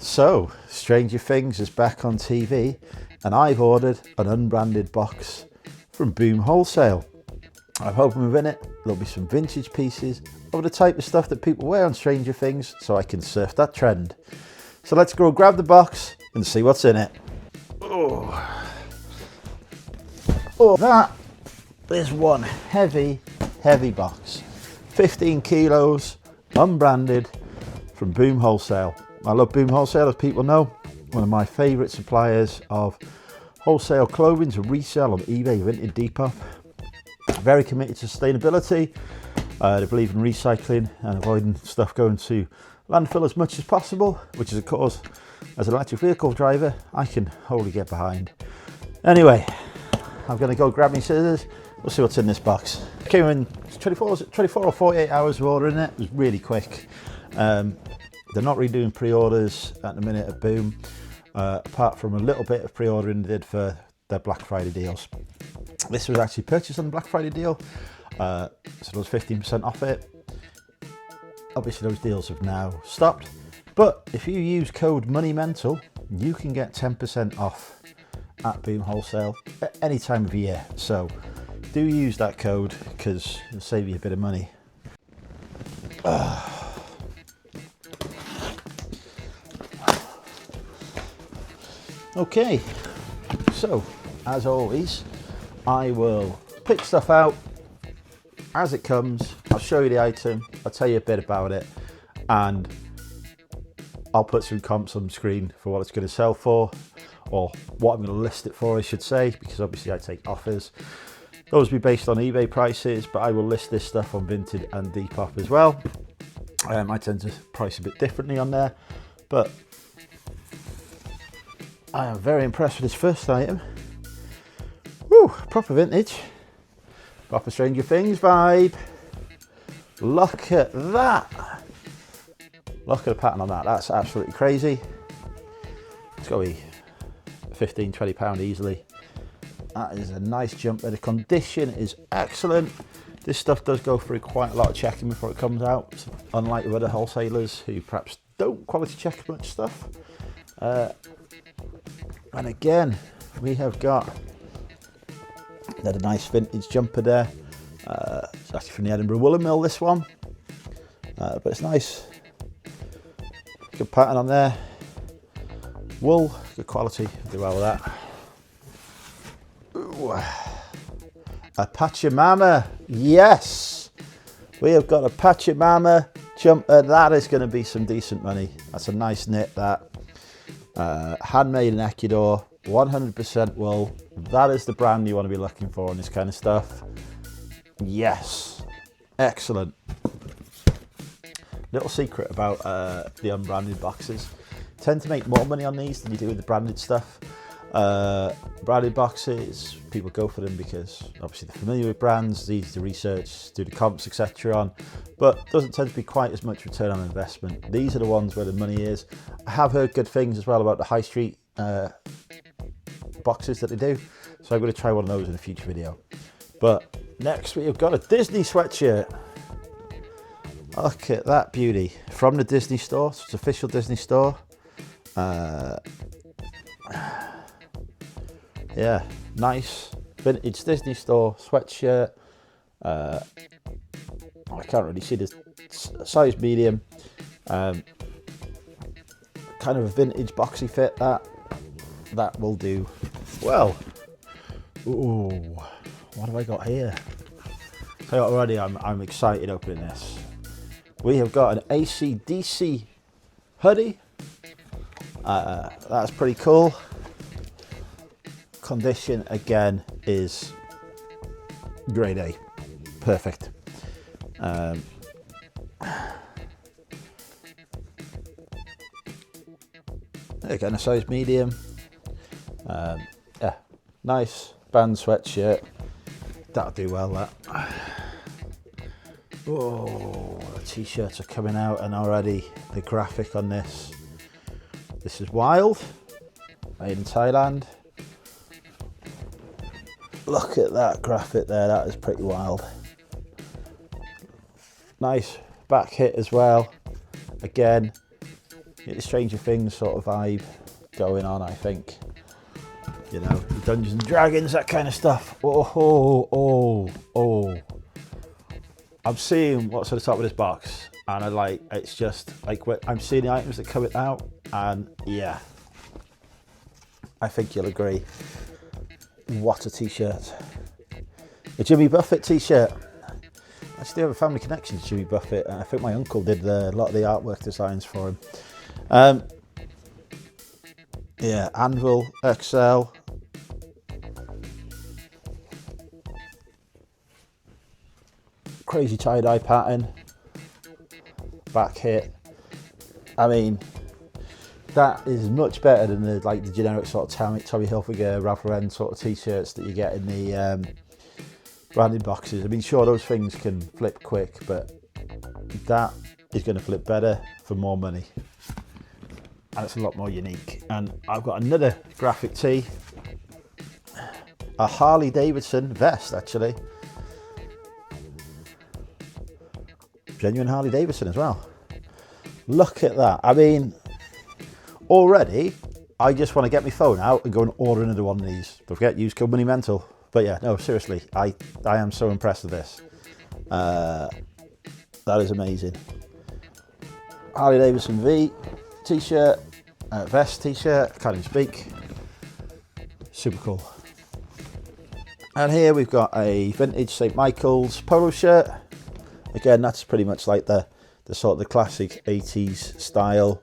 So, Stranger Things is back on TV, and I've ordered an unbranded box from Boom Wholesale. I'm hoping within it there'll be some vintage pieces of the type of stuff that people wear on Stranger Things, so I can surf that trend. So let's go grab the box and see what's in it. Oh, that is one heavy box. 15 kilos, unbranded, from Boom Wholesale. I love Boom Wholesale, as people know. One of my favourite suppliers of wholesale clothing to resell on eBay, Vintage Depop. Very committed to sustainability. They believe in recycling and avoiding stuff going to landfill as much as possible, which is, of course, as an electric vehicle driver, I can wholly get behind. Anyway, I'm going to go grab my scissors. We'll see what's in this box. It came in 24 or 48 hours of ordering it. It was really quick. They're not redoing pre-orders at the minute at Boom, apart from a little bit of pre-ordering they did for their Black Friday deals. This was actually purchased on the Black Friday deal, so there was 15% off it. Obviously those deals have now stopped, but if you use code MONEYMENTAL, you can get 10% off at Boom Wholesale at any time of year. So do use that code because it'll save you a bit of money. Okay, so as always, I will pick stuff out as it comes. I'll show you the item, I'll tell you a bit about it, and I'll put some comps on the screen for what it's going to sell for, or what I'm going to list it for, I should say, because obviously I take offers. Those will be based on eBay prices, but I will list this stuff on Vinted and Depop as well. I tend to price a bit differently on there, but I am very impressed with this first item. Woo, proper vintage, proper Stranger Things vibe. Look at that. Look at the pattern on that. That's absolutely crazy. It's got to be £15–20 easily. That is a nice jumper. The condition is excellent. This stuff does go through quite a lot of checking before it comes out, unlike with other wholesalers who perhaps don't quality check much stuff. And again, we have got a nice vintage jumper there. It's actually from the Edinburgh Woolen Mill, this one. But it's nice. Good pattern on there. Wool, good quality, do well with that. Ooh. A Pachamama, yes! We have got a Pachamama jumper. That is going to be some decent money. That's a nice knit, that. Handmade in Ecuador, 100% wool. That is the brand you want to be looking for on this kind of stuff. Yes, excellent. Little secret about the unbranded boxes: tend to make more money on these than you do with the branded stuff. Branded boxes, people go for them because obviously they're familiar with brands, it's easy to research, do the comps, etc. on, but doesn't tend to be quite as much return on investment. These are the ones where the money is. I have heard good things as well about the high street boxes that they do, so I'm going to try one of those in a future video. But next we've got a Disney sweatshirt. Look at that beauty, from the Disney store. So it's official Disney store. Yeah, nice vintage Disney store sweatshirt. I can't really see the size, medium. Kind of a vintage boxy fit. That will do well. Ooh, what have I got here? So already I'm excited opening this. We have got an AC/DC hoodie. That's pretty cool. Condition again is grade A, perfect. Again, a size medium. Yeah, nice band sweatshirt. That'll do well, that. Oh, the t-shirts are coming out, and already the graphic on this. This is wild. Made in Thailand. Look at that graphic there, that is pretty wild. Nice back hit as well. Again, Get the Stranger Things sort of vibe going on, I think. You know, Dungeons and Dragons, that kind of stuff. I'm seeing what's at the top of this box, and it's just like I'm seeing the items that come out, and yeah, I think you'll agree. What a t-shirt. A Jimmy Buffett t-shirt. I still have a family connection to Jimmy Buffett, and I think my uncle did a lot of the artwork designs for him. Yeah, Anvil XL. Crazy tie-dye pattern. Back hit. I mean, that is much better than the generic sort of Tommy Hilfiger, Ralph Lauren sort of t-shirts that you get in the branded boxes. I mean, sure, those things can flip quick, but that is going to flip better for more money, and it's a lot more unique. And I've got another graphic tee, a Harley Davidson vest, actually. Genuine Harley Davidson as well. Look at that. I mean, already I just want to get my phone out and go and order another one of these. Don't forget, use code MONEYMENTAL. But yeah, no, seriously, I am so impressed with this. That is amazing. Harley Davidson V t-shirt, vest t-shirt, can't even speak. Super cool. And here we've got a vintage St. Michael's polo shirt. Again, that's pretty much like the sort of the classic 80s style,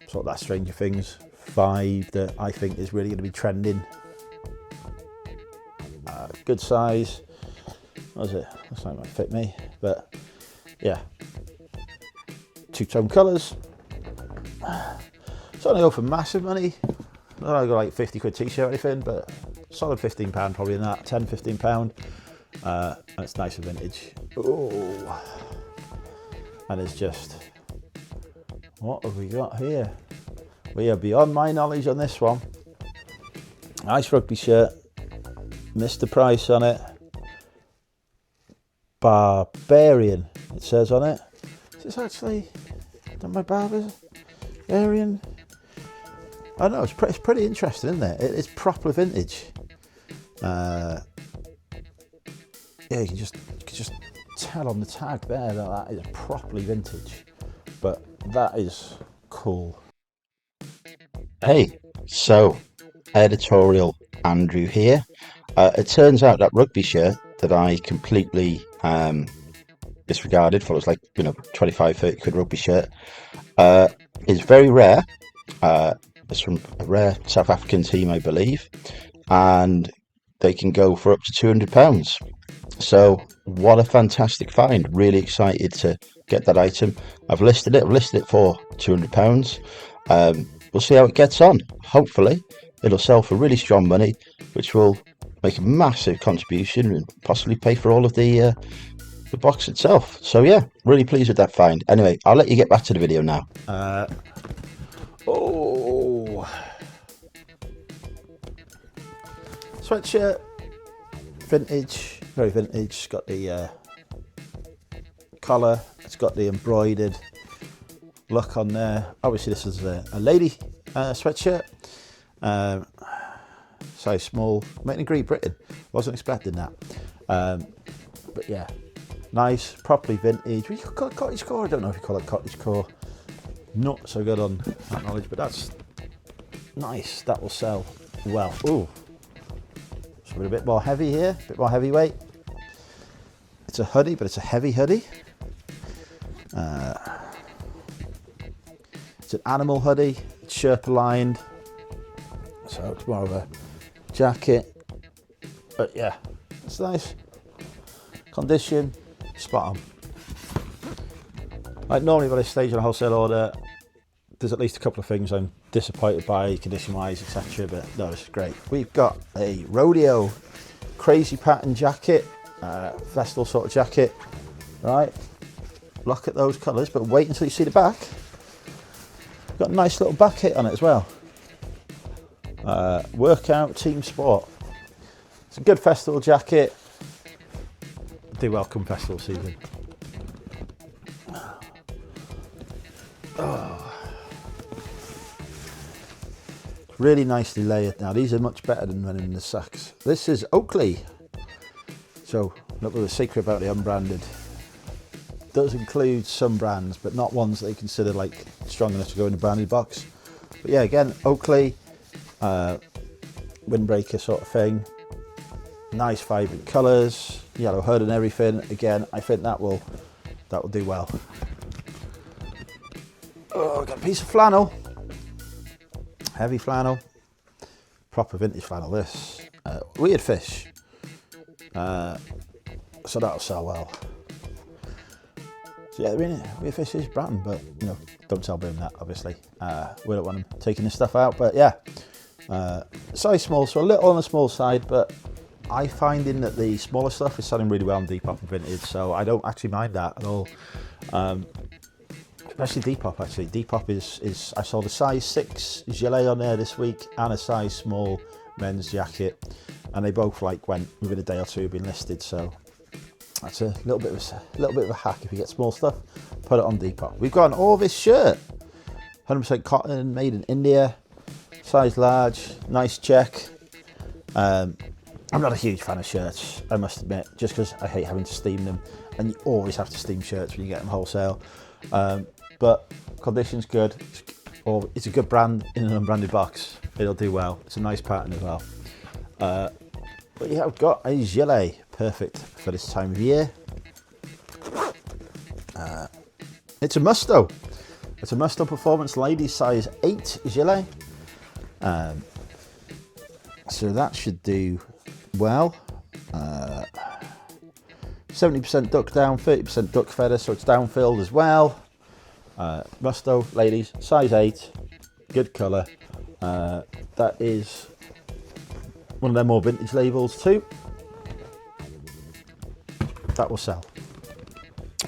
sort of that Stranger Things vibe that I think is really going to be trending. Good size. What is it? Looks like it might fit me, but yeah. Two-tone colours. It's not going to go for massive money. Not going to go like 50 quid t-shirt or anything, but solid £15 probably in that, £10-15. And it's nice and vintage. Oh, and it's just, what have we got here? We are beyond my knowledge on this one. Nice rugby shirt. Missed the price on it. Barbarian, it says on it. Is this actually done by Barbarian? I don't know, it's pretty interesting, isn't it? It's proper vintage. Yeah, you can just tell on the tag there that is properly vintage, but that is cool. Hey, so editorial Andrew here. It turns out that rugby shirt that I completely disregarded for, it was like 25-30 quid rugby shirt, is very rare. It's from a rare South African team, I believe, and they can go for up to £200. So what a fantastic find. Really excited to get that item. I've listed it for £200. We'll see how it gets on. Hopefully it'll sell for really strong money, which will make a massive contribution and possibly pay for all of the box itself. So yeah, really pleased with that find. Anyway, I'll let you get back to the video now. Sweatshirt, vintage, very vintage. It's got the collar, it's got the embroidered look on there. Obviously this is a lady sweatshirt, size small, made in Great Britain. Wasn't expecting that, but yeah, nice, properly vintage. We call it cottagecore. I don't know if you call it cottagecore. Not so good on that knowledge, but that's nice. That will sell well. Ooh, something a bit more heavy here, a bit more heavyweight. It's a hoodie, but it's a heavy hoodie. It's an animal hoodie. It's Sherpa lined, so it's more of a jacket. But yeah, it's nice. Condition, spot on. Like normally when I stage on a wholesale order, there's at least a couple of things I'm disappointed by, condition-wise, etc. But no, this is great. We've got a rodeo crazy pattern jacket, festival sort of jacket, right? Look at those colours, but wait until you see the back. Got a nice little back hit on it as well. Workout team sport. It's a good festival jacket. Do welcome festival season. Oh. Really nicely layered. Now these are much better than running in the sacks. This is Oakley. So look at the secret about the unbranded. Does include some brands, but not ones that you consider like strong enough to go in a branded box. But yeah, again, Oakley, windbreaker sort of thing. Nice vibrant colours, yellow hood and everything. Again, I think that will do well. Oh, I've got a piece of flannel, heavy flannel, proper vintage flannel. This weird fish, so that'll sell well. So yeah, I mean, weird fish is brand, but you know, don't tell Boom that obviously. We don't want them taking this stuff out, but yeah, size small, so a little on the small side, but I finding that the smaller stuff is selling really well on Depop and vintage, so I don't actually mind that at all. Especially Depop actually. Depop is I saw the size 6 gilet on there this week and a size small men's jacket, and they both like went within a day or two of being listed, so that's a little bit of a hack. If you get small stuff, put it on Depop. We've got an Orvis shirt, 100% cotton, made in India, size large, nice check. I'm not a huge fan of shirts, I must admit, just because I hate having to steam them, and you always have to steam shirts when you get them wholesale. But condition's good, it's a good brand in an unbranded box, it'll do well, it's a nice pattern as well. But yeah, I've got a gilet, perfect for this time of year. It's a Musto. It's a Musto Performance Ladies size 8 gilet. So that should do well. 70% duck down, 30% duck feather, so it's down filled as well. Musto ladies, size 8, good colour. That is one of their more vintage labels too. That will sell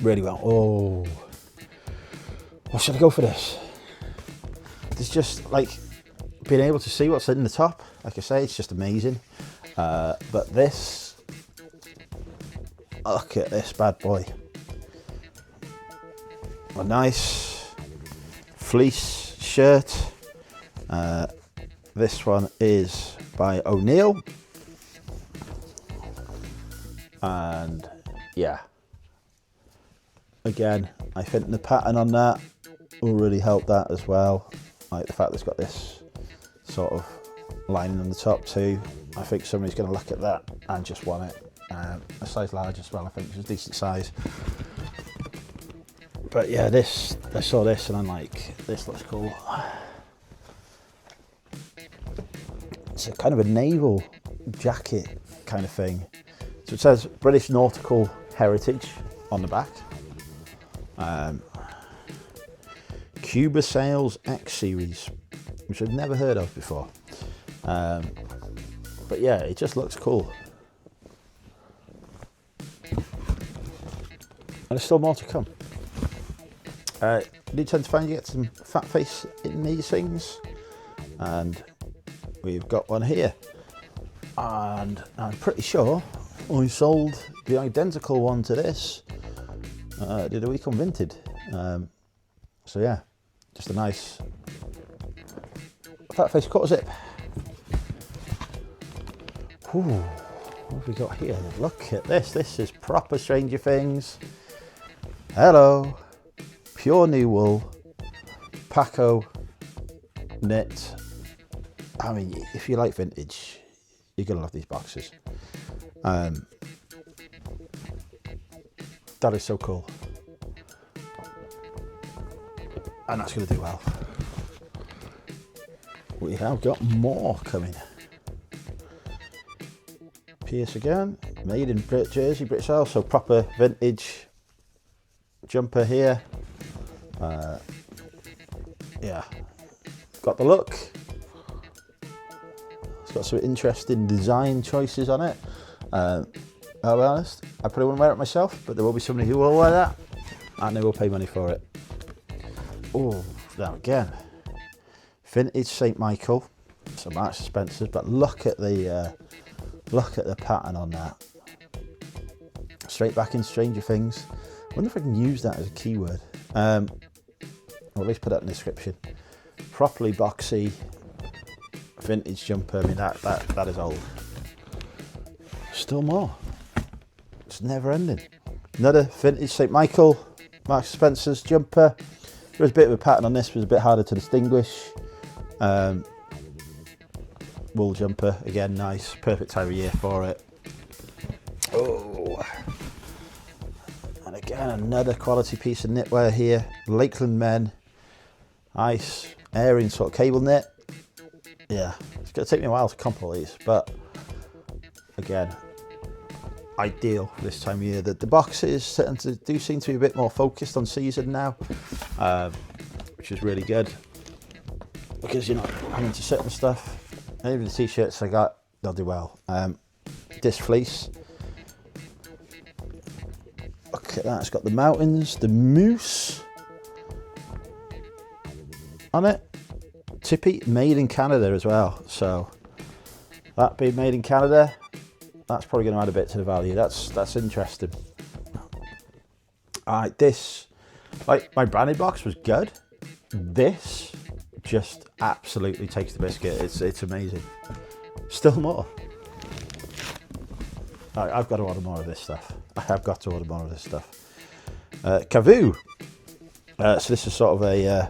really well. Oh, what should I go for this? It's just like being able to see what's in the top. Like I say, it's just amazing. But this, look at this bad boy. A nice fleece shirt. This one is by O'Neill. And yeah, again, I think the pattern on that will really help that as well. Like the fact that it's got this sort of lining on the top too. I think somebody's going to look at that and just want it. A size large as well, I think, which is a decent size. But yeah, this, I saw this and I'm like, this looks cool. It's a kind of a naval jacket kind of thing. So it says British Nautical Heritage on the back. Cuba Sails X Series, which I've never heard of before. But yeah, it just looks cool. And there's still more to come. You tend to find you get some fat face in these things. And we've got one here. And I'm pretty sure I sold the identical one to this the other week on Vinted. So yeah, just a nice fat face quarter zip. Ooh, what have we got here? Look at this. This is proper Stranger Things. Hello. Pure new wool. Paco knit. I mean, if you like vintage, you're going to love these boxes. That is so cool. And that's going to do well. We have got more coming. Pierce again, made in Jersey, British Isles, so proper vintage jumper here. Yeah, got the look. It's got some interesting design choices on it. I'll be honest, I probably wouldn't wear it myself, but there will be somebody who will wear that, and they will pay money for it. Oh, now again, vintage St. Michael, so Marks and Spencer's, but look at the pattern on that. Straight back in Stranger Things. I wonder if I can use that as a keyword. Or at least put that in the description. Properly boxy, vintage jumper. I mean, that is old. Still more. It's never ending. Another vintage St. Michael, Marks and Spencer's jumper. There was a bit of a pattern on this, was a bit harder to distinguish. Wool jumper, again, nice, perfect time of year for it. Oh, and again, another quality piece of knitwear here. Lakeland Men, nice, airing sort of cable knit. Yeah, it's going to take me a while to comp all these, but again, ideal for this time of year. The boxes do seem to be a bit more focused on season now, which is really good because you're not having to sit and stuff. And even the t-shirts I got, they'll do well. This fleece, look at that, it's got the mountains, the moose on it. Tippy, made in Canada as well, so that being made in Canada, that's probably going to add a bit to the value. That's interesting. All right, this, like, my branded box was good. This just absolutely takes the biscuit. It's amazing. Still more. All right, I've got to order more of this stuff. I have got to order more of this stuff. Kavoo. So this is sort of a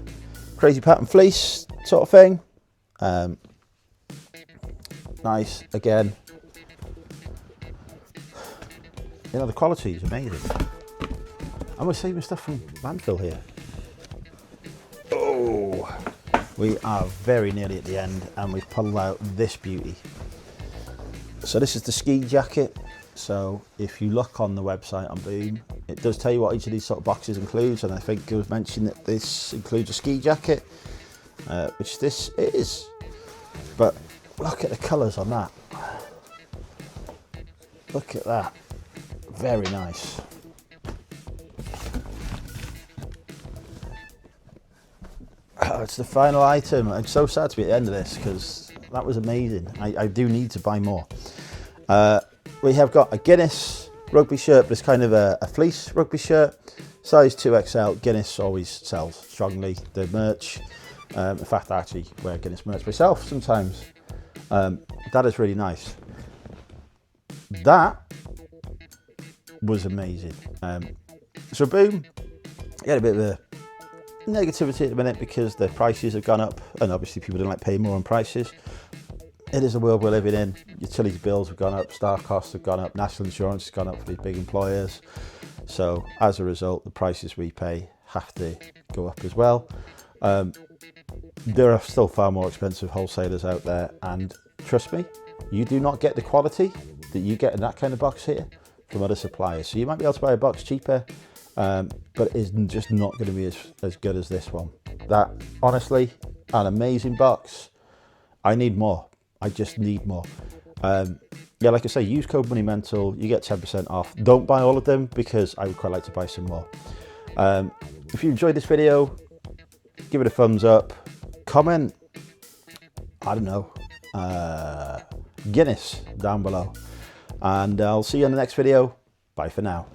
crazy pattern fleece sort of thing. Nice, again. You know, the quality is amazing. And we're saving stuff from landfill here. Oh, we are very nearly at the end, and we've pulled out this beauty. So this is the ski jacket. So if you look on the website on Boom, it does tell you what each of these sort of boxes includes, and I think it was mentioned that this includes a ski jacket, which this is. But look at the colours on that. Look at that. Very nice. Oh, it's the final item. I'm so sad to be at the end of this because that was amazing. I do need to buy more. We have got a Guinness rugby shirt, but it's kind of a fleece rugby shirt. Size 2XL. Guinness always sells strongly. The merch. In fact, I actually wear Guinness merch myself sometimes. That is really nice. That was amazing. So Boom, you had a bit of a negativity at the minute because the prices have gone up, and obviously people don't like paying more on prices. It is the world we're living in. Utility bills have gone up, staff costs have gone up, national insurance has gone up for these big employers. So as a result, the prices we pay have to go up as well. There are still far more expensive wholesalers out there, and trust me, you do not get the quality that you get in that kind of box here from other suppliers. So you might be able to buy a box cheaper, but it's just not going to be as good as this one. That, honestly, an amazing box. I need more. I just need more. Yeah, like I say, use code MONEYMENTAL, you get 10% off. Don't buy all of them because I would quite like to buy some more. If you enjoyed this video, give it a thumbs up, comment, I don't know, Guinness down below. And I'll see you in the next video. Bye for now.